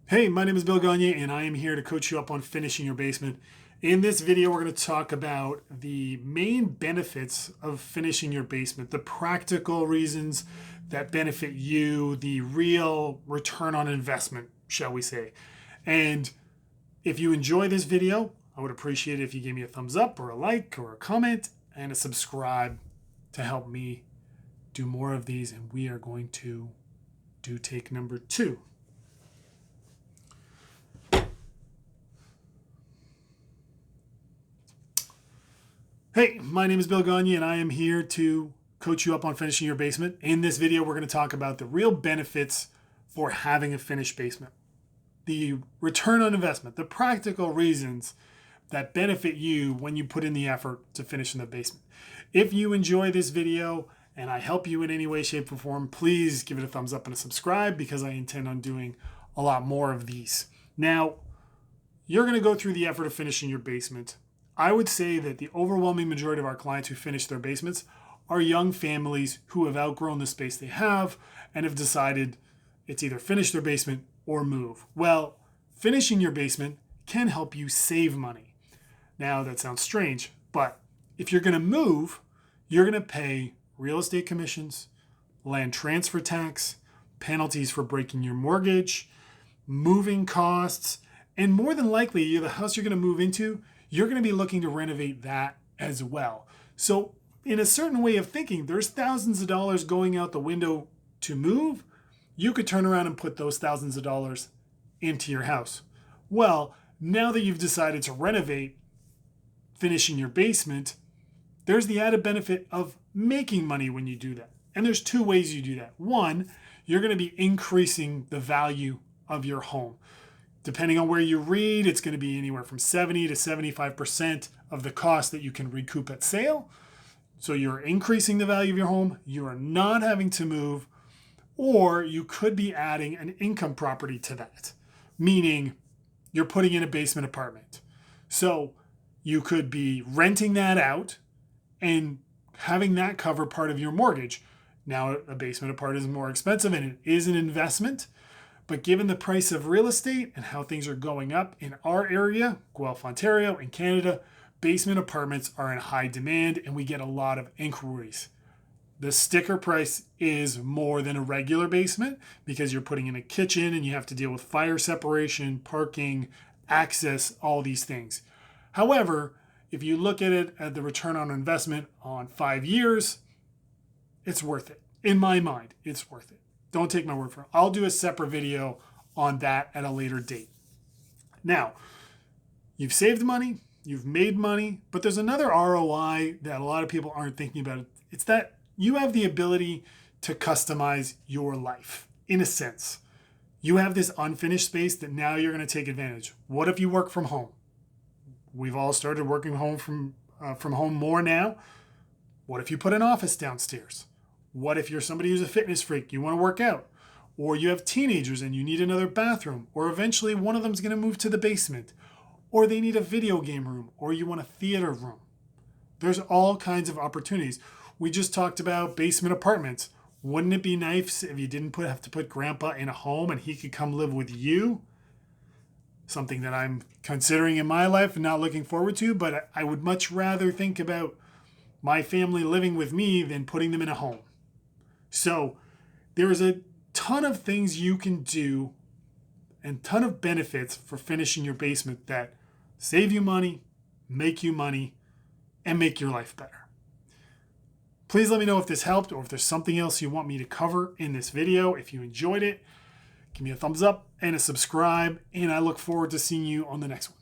Hey, my name is Bill Gagne, and I am here to coach you up on finishing your basement. In this video, we're going to talk about the main benefits of finishing your basement, the practical reasons that benefit you, the real return on investment, shall we say. And if you enjoy this video, I would appreciate it if you gave me a thumbs up or a like or a comment and a subscribe to help me do more of these. And we are going to do take number 2. Hey, my name is Bill Gagne, and I am here to coach you up on finishing your basement. In this video, we're going to talk about the real benefits for having a finished basement, the return on investment, the practical reasons that benefit you when you put in the effort to finish in the basement. If you enjoy this video and I help you in any way, shape, or form, please give it a thumbs up and a subscribe because I intend on doing a lot more of these. Now, you're going to go through the effort of finishing your basement. I would say that the overwhelming majority of our clients who finish their basements are young families who have outgrown the space they have and have decided it's either finish their basement or move. Well, finishing your basement can help you save money. Now, that sounds strange, but if you're going to move, you're going to pay real estate commissions, land transfer tax, penalties for breaking your mortgage, moving costs, and more than likely, the house you're going to move into, you're going to be looking to renovate that as well. So in a certain way of thinking, there's thousands of dollars going out the window to move. You could turn around and put those thousands of dollars into your house. Well, now that you've decided to renovate, finishing your basement, there's the added benefit of making money when you do that. And there's 2 ways you do that. One, you're going to be increasing the value of your home. Depending on where you read, it's going to be anywhere from 70 to 75% of the cost that you can recoup at sale. So you're increasing the value of your home. You are not having to move, or you could be adding an income property to that, meaning you're putting in a basement apartment. So you could be renting that out and having that cover part of your mortgage. Now, a basement apartment is more expensive and it is an investment. But given the price of real estate and how things are going up in our area, Guelph, Ontario, and Canada, basement apartments are in high demand and we get a lot of inquiries. The sticker price is more than a regular basement because you're putting in a kitchen and you have to deal with fire separation, parking, access, all these things. However, if you look at it at the return on investment on 5 years, it's worth it. In my mind, it's worth it. Don't take my word for it. I'll do a separate video on that at a later date. Now, you've saved money, you've made money, but there's another ROI that a lot of people aren't thinking about. It's that you have the ability to customize your life, in a sense. You have this unfinished space that now you're going to take advantage. What if you work from home? We've all started working from home more now. What if you put an office downstairs? What if you're somebody who's a fitness freak, you want to work out, or you have teenagers and you need another bathroom, or eventually one of them's going to move to the basement, or they need a video game room, or you want a theater room. There's all kinds of opportunities. We just talked about basement apartments. Wouldn't it be nice if you didn't have to put grandpa in a home and he could come live with you? Something that I'm considering in my life and not looking forward to, but I would much rather think about my family living with me than putting them in a home. So there is a ton of things you can do and ton of benefits for finishing your basement that save you money, and make your life better. Please let me know if this helped or if there's something else you want me to cover in this video. If you enjoyed it, give me a thumbs up and a subscribe, and I look forward to seeing you on the next one.